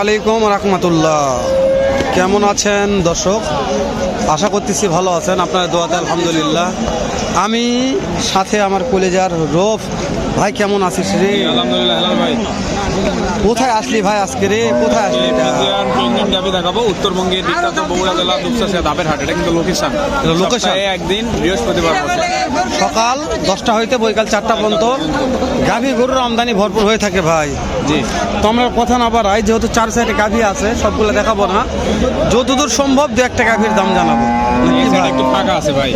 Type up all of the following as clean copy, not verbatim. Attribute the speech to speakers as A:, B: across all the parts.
A: আলাইকুম রহমতুল্লাহ। কেমন আছেন দর্শক? আশা করতেছি ভালো আছেন, আপনার দোয়াতে আলহামদুলিল্লাহ। আমি সাথে আমার কলেজার রফ ভাই। কেমন আছিস রে?
B: আলহামদুলিল্লাহ ভাই।
A: কোথায় আসলি ভাই আজকে রে? কোথায় আসলি?
B: গাবি দেখাবো উত্তরবঙ্গের বিখ্যাত বগুড়া জেলা দুপচাচিয়া ধাপের হাট। এটা কিন্তু লোকেশন একদিন বৃহস্পতিবার
A: সকাল 10টা হইতে বৈকাল 4টা পর্যন্ত গাভী গরুর আমদানি ভরপুর হয়ে থাকে ভাই।
B: জি,
A: তো আমরা কথা না বাড়াই, যেহেতু 4 সাইডে গাভী আছে সবগুলো দেখাবো না, যতদূর সম্ভব 2-1টা গাভীর দাম জানাবো।
B: একটু ফাঁকা আছে ভাই,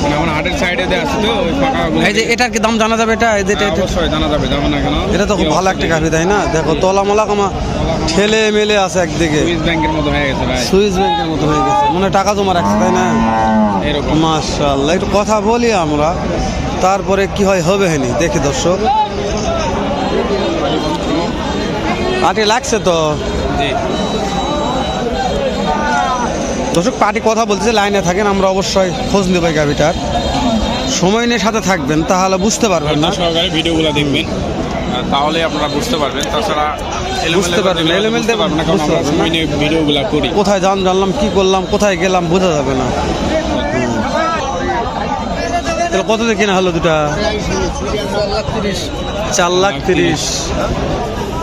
B: মানে আমার হাটের সাইডে আছে তো ওই ফাঁকা।
A: এই যে এটার কি দাম জানা যাবে? এটা
B: অবশ্যই জানা যাবে, যাবে না কেন?
A: এটা তো খুব ভালো একটা গাভী, তাই না? দেখো তলামলা কমা ঠেলে মেলে আছে একদিকে,
B: সুইস ব্যাংকের মতো হয়ে গেছে ভাই।
A: সুইস ব্যাংকের মতো হয়ে গেছে, মানে টাকা জমা রাখছে, তাই না?
B: এরকম
A: মাশাআল্লাহ। একটু কথা বলি আমরা, তারপরে কি হয় হবে হয়নি দেখি দর্শক। পাটি লাগছে তো
B: জি
A: দর্শক, পাটি কথা বলতেছে, লাইনে থাকেন, আমরা অবশ্যই খোঁজ নেব এই গাভিটার। সময় নিয়ে সাথে থাকবেন, তাহলে বুঝতে পারবেন না।
B: সহকারে ভিডিওগুলো দেখবেন, তাহলে আপনারা বুঝতে পারবেন। তাছাড়া
A: বুঝতে পারবেন না, এলোমেল
B: বুঝতে পারবেন না, কারণ আমরা সময় নিয়ে ভিডিওগুলো করি।
A: কোথায় জানলাম, কি করলাম, কোথায় গেলাম বোঝা যাবে না। তাহলে কত দিয়ে কেনা হলো দুটা? 4,30,000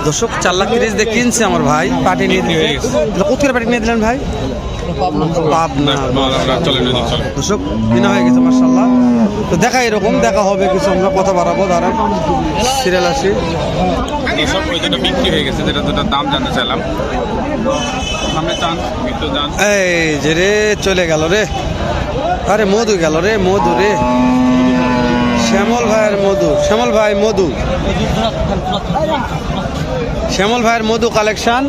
A: দর্শক, 4,30,000 দিয়ে কিনছে আমার ভাই। পাটি নিয়ে দিলে কত করে পাটি নিয়ে দিলেন ভাই? পাবনা। দর্শক কিনা হয়ে গেছে মাশাআল্লাহ। তো দেখা এরকম দেখা হবে কিছু, আমরা কথা বাড়াবো, দাঁড়ান সিরিয়াল আসি।
B: সব ওই দুটো বিক্রি হয়ে গেছে, যেটা দুটোর দাম জানতে চাইলাম। সামনে চান একটু যান।
A: এই যে রে চলে গেল রে, আরে মধু গেল রে, মধু রে, শ্যামল ভাইয়ের মধু, শ্যামল ভাই মধু, শ্যামল ভাইয়ের মধু কালেকশন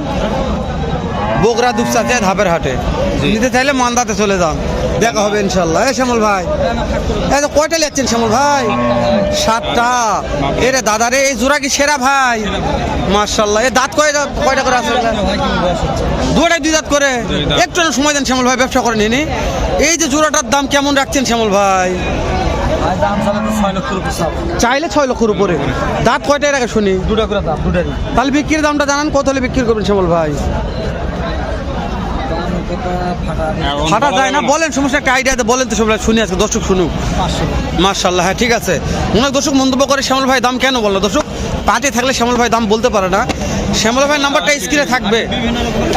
A: বগুড়া দুপচাচিয়া ধাপের হাটে। নিতে চাইলে মান্দাতে চলে যান, দেখা হবে ইনশাল্লাহ। এই শ্যামল ভাই, এই তো কয়টা লিখছেন শ্যামল ভাই? 7টা। এরে দাদা রে, এই জোড়া কি সেরা ভাই? মাশাআল্লাহ। এই দাঁত কয়টা করে আছে? দুটাই 2 দাঁত করে। একটু সময় দেন শ্যামল ভাই, ব্যবসা করে নিনি। এই যে জোড়াটার দাম কেমন রাখছেন শ্যামল ভাই? চাইলে 6 লক্ষের উপরে। দাঁত কয়টায় রাখে শুনি? 2টা করে দাঁত। তাহলে বিক্রির দামটা জানান, কত হলে বিক্রি করবেন শ্যামল ভাই? ফাটা যায় না বলেন, সমস্যা একটা আইডিয়া বলেন তো সবাই শুনি, আছে দর্শক শুনুক। মাশাআল্লাহ, হ্যাঁ ঠিক আছে। অনেক দর্শক মন্তব্য করে শ্যামল ভাই দাম কেন বললো। দর্শক পার্টি থাকলে শ্যামল ভাই দাম বলতে পারে না। শ্যামল ভাই নাম্বারটা স্ক্রিনে থাকবে।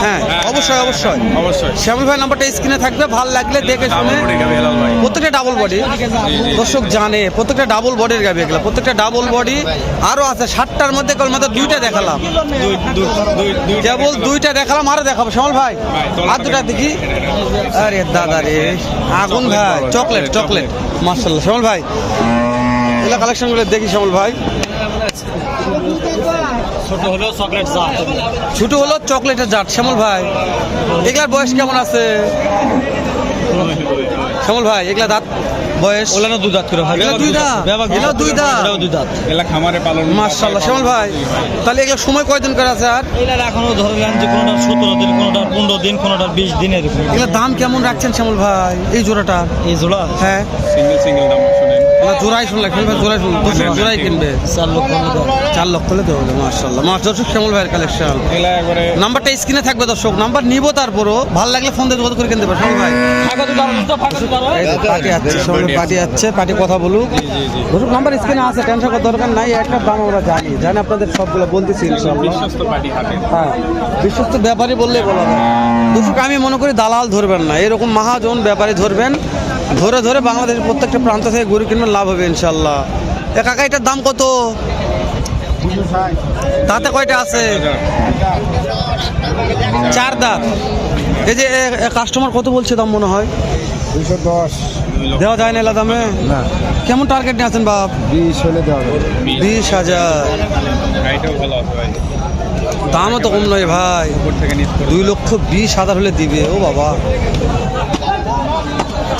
A: হ্যাঁ অবশ্যই অবশ্যই অবশ্যই, শ্যামল ভাই নাম্বারটা স্ক্রিনে থাকবে। ভালো লাগলে দেখে শুনে। প্রত্যেকটা ডাবল বডি, দর্শক জানে প্রত্যেকটা ডাবল বডির গাবি এগুলো, প্রত্যেকটা ডাবল বডি। আরও আছে 60টার মধ্যে কেবল মাত্র 2টা দেখালাম, কেবল 2টা দেখালাম, আরও দেখাবো শ্যামল ভাই। আর 2টা দেখি। আরে দাদা রে আগুন ভাই, চকলেট চকলেট মাশাআল্লাহ। শ্যামল ভাই এগুলো কালেকশনগুলো দেখি শ্যামল ভাই। ছোট হলো চকলেটের জাত শ্যামল ভাই। এগুলার বয়স কেমন আছে শ্যামল ভাই? এগুলা দাঁত বয়স 2 দাঁত করে ভাই। 2 দাঁত
B: খামারে পালন।
A: মাশাআল্লাহ শ্যামল ভাই। তাহলে এগুলো সময় কয়দিন করে আছে? আর
C: এগুলা এখনো ধরলেন যে কোনোটা 17 দিন, কোনোটা 15 দিন, কোনোটা 20 দিন এরকম।
A: এগুলো দাম কেমন রাখছেন শ্যামল ভাই এই জোড়াটা?
C: এই জোড়া
A: হ্যাঁ
B: সিঙ্গেল দাম শুনেন
A: না, জোড়াই শুনলাম শ্যামল ভাই, জোড়াই শুনলাম। জোড়াই কিনবে
C: 4 লক্ষ হলে দাও।
A: 4 লক্ষ হলে দেবো। মাশাআল্লাহ দর্শক, শ্যামল ভাইয়ের কালেকশন। নাম্বারটা স্ক্রিনে থাকবে দর্শক, নাম্বার নিব, তারপরও ভালো লাগলে ফোন দিয়ে যোগাযোগ করে কিনতে পারো শ্যামল ভাই। পার্টি আছে শ্যামল, পার্টি আছে, পার্টি কথা বলুক দর্শক। নাম্বার স্ক্রিনে আছে, টেনশন করার দরকার নাই। একটা দাম আমরা জানি আপনাদের সবগুলো বলতেছি ইনশাআল্লাহ। হ্যাঁ বিশ্বস্ত ব্যাপারী বললেই বলা যায় দর্শক। আমি মনে করি দালাল ধরবেন না, এরকম মহাজন ব্যাপারী ধরবেন, ধরে ধরে বাংলাদেশের প্রত্যেকটা প্রান্ত থেকে গরু কিনবেন, লাভ হবে ইনশাআল্লাহ। এ কাকা এটার দাম কত? তাতে কয়টা আছে? 4 দাঁত। এই যে কাস্টমার কত বলছে দাম মনে হয়?
D: 210
A: দেওয়া যায় না এলা দামে? না। কেমন টার্গেট নিয়ে আছেন বাপ?
D: 20 হলে দেওয়া যাবে।
A: 20,000। দামও তো কম নয় ভাই, 2,20,000 হলে দিবে। ও বাবা,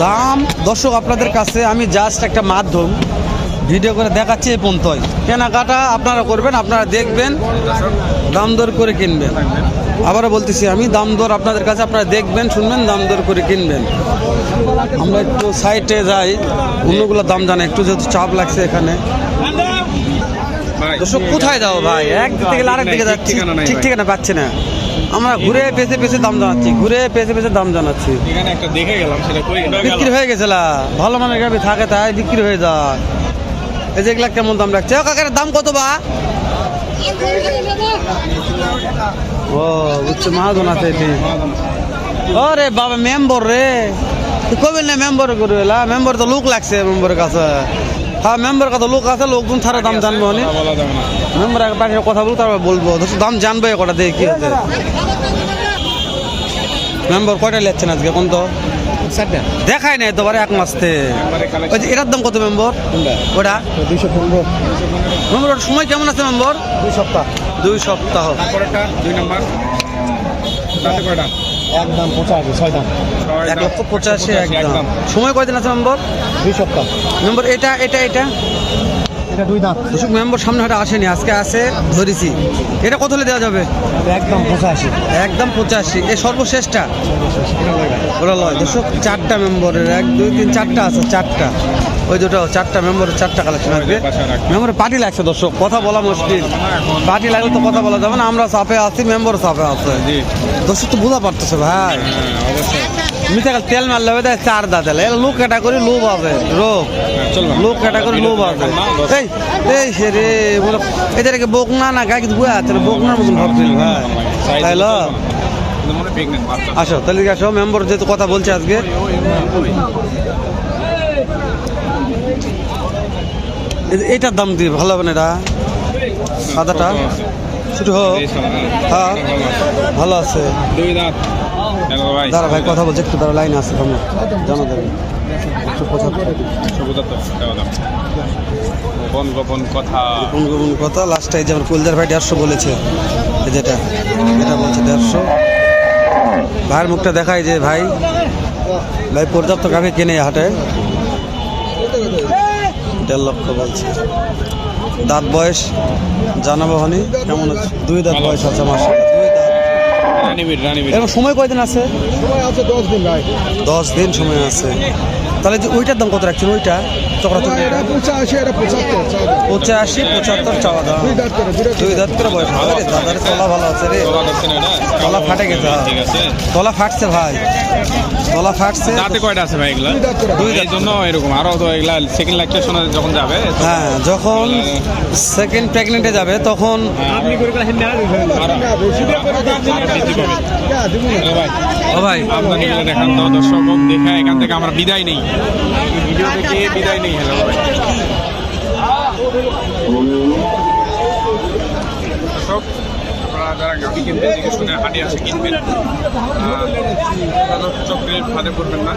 A: দাম দর্শক আপনাদের কাছে আমি জাস্ট একটা মাধ্যম, ভিডিও করে দেখাচ্ছি এই পর্যন্তই। কেনাকাটা আপনারা করবেন, আপনারা দেখবেন, দাম দর করে কিনবেন। আবারও বলতেছি আমি, দাম দর আপনাদের কাছে, আপনারা দেখবেন, শুনবেন, দাম দর করে কিনবেন। আমরা একটু সাইডে যাই, অন্যগুলো দাম জানা একটু, যেহেতু চাপ লাগছে এখানে। দর্শক কোথায় যাও ভাই? এক দিক থেকে আরেক দিকে যাচ্ছি, ঠিক ঠিকানা পাচ্ছি না। আমরা ঘুরে পেছে পেছে দাম জানাচ্ছি, ঘুরে পেছে পেছে দাম জানাচ্ছি।
B: এখানে একটা দেখে গেলাম, সেটা কই এটা গেল।
A: বিক্রি হয়ে গেছিল, ভালো মানের গাভি থাকে তাই বিক্রি হয়ে যায়। এই যে এগুলা কেমন দাম রাখছে? ও কাকার দাম কত বা? ও বুঝছো, মহাজন আছে এটি। ওরে বাবা মেম্বর রে, তুই কবে না মেম্বর করে এলা? মেম্বর তো লোক লাগছে মেম্বরের কাছে। হ্যাঁ মেম্বার কাছে লোক আছে, লোকজন ছাড়া দাম জানবো নি।
B: বলা যাবে না।
A: মেম্বার পাশে কথা বলবো, তারপর বলবো দাম জানবো কটা দেখি কি হচ্ছে। মেম্বার কয়টা নিচ্ছেন আজকে কোন তো দেখাই নাই তো, এক মাস থেকে। ওই যে এটার দাম কত মেম্বর? ওটা
D: 215
A: মেম্বর, ওটার সময় কেমন আছে মেম্বর?
D: 2 সপ্তাহ
A: 2 সপ্তাহ।
B: তারপরেরটা 2 নাম্বার, তাতে কয়টা?
D: একদম 85 6 দাম
A: 1,85,000 একদম। সময় কয়দিন আছে মেম্বর?
D: 2 সপ্তাহ
A: মেম্বর এটা এটা এটা
D: এটা 2 দাঁত
A: মেম্বর সামনে হাটে আসেনি, আজকে আসে ধরেছি। এটা কত হলে দেওয়া যাবে?
D: একদম 85
A: একদম 85। এই সর্বশেষটা ওরা লয় দর্শক। 4টা মেম্বরের 1 2 3 4টা আছে, 4টা। ওই দুটো 4টা মেম্বরের 4টা কালেকশন আসবে। মেম্বরের পার্টি লাগছে দর্শক, কথা বলা মুশকিল। পার্টি লাগলে তো কথা বলা যাবে না, আমরা চাপে আছি, মেম্বর চাপে আছে। দর্শক তো বোঝা পারতেছে ভাই, মিঠাকাল তেল মারলে হবে তাই 4 দাঁত এলে লোক ক্যাটাগরি লোভ আছে, রোগ লোক ক্যাটাগরি লোভ আছে। এই এই সে রে এদেরকে বকনা না গায়ে কিছু বয়ে আছে, বকনার মতন ভাবছিল ভাই। তাইলো আসো তাহলে আসো, মেম্বর যেহেতু কথা বলছে আজকে। এইটার দাম দিয়ে ভালো হবে না, এটা সাদাটা ছোটো হোক। হ্যাঁ ভালো আছে।
B: 2 দাঁত। হ্যালো ভাই,
A: দাঁড়া ভাই কথা বলছে, একটু দাঁড়া, লাইন আছে তোমরা জানা যাবে। 175
B: গোপন গোপন কথা।
A: গোপন গোপন কথা। লাস্টে এই যে আমার কুলদার ভাই 150 বলেছে, এই যেটা এটা বলছে 150। ভাইয়ের মুখটা দেখায় যে ভাই ভাই পর্যাপ্ত গাভি কিনে হাটে। 1.5 লক্ষ বলছে। দাঁত বয়স জানাবো হনি কেমন আছে? 2 দাঁত বয়স আছে মাস। 2 দাঁত।
B: রানীবীর
A: এরকম সময় কয়দিন আছে?
D: সময় আছে 10 দিন ভাই।
A: 10 দিন সময় আছে। তাহলে যে ওইটার দাম কত রাখছেন? ওইটা চক্রাচক্র
D: এটা 85 এটা 75
A: 85 75 চাওয়া দাম।
D: 2 দাঁত করে
A: 2 দাঁত করে বয়স। আরে দাদার তলা ভালো আছে রে, তলা ফাটে গেছে।
B: ঠিক আছে,
A: তলা ফাটছে ভাই, তলা ফাটছে।
B: দাঁতে কয়টা আছে ভাই এগুলা?
D: 2 দাঁত করে।
A: 2 দাঁত।
B: এই জন্য এরকম আরো তো এগুলা সেকেন্ড ল্যাকটেশনে যখন যাবে
A: হ্যাঁ যখন সেকেন্ড প্রেগনেন্টে যাবে তখন
D: আপনি করে গেলেন না বেশি দিয়ে করে
B: বৃদ্ধি পাবে।
D: হ্যাঁ দিমু না
B: হ্যালো ভাই,
A: ও ভাই
B: আমদানি গুলো দেখান তো দর্শক, দেখা এখান থেকে আমরা বিদায় নেই, ভিডিও দেখে বিদায় নেই। হ্যালো ভাই দর্শক, আপনারা যারা গাড়ি কিনতে দেখে শুনে হাঁটি আসে কিনবেন, চক্রের ফাঁদে পড়বেন না।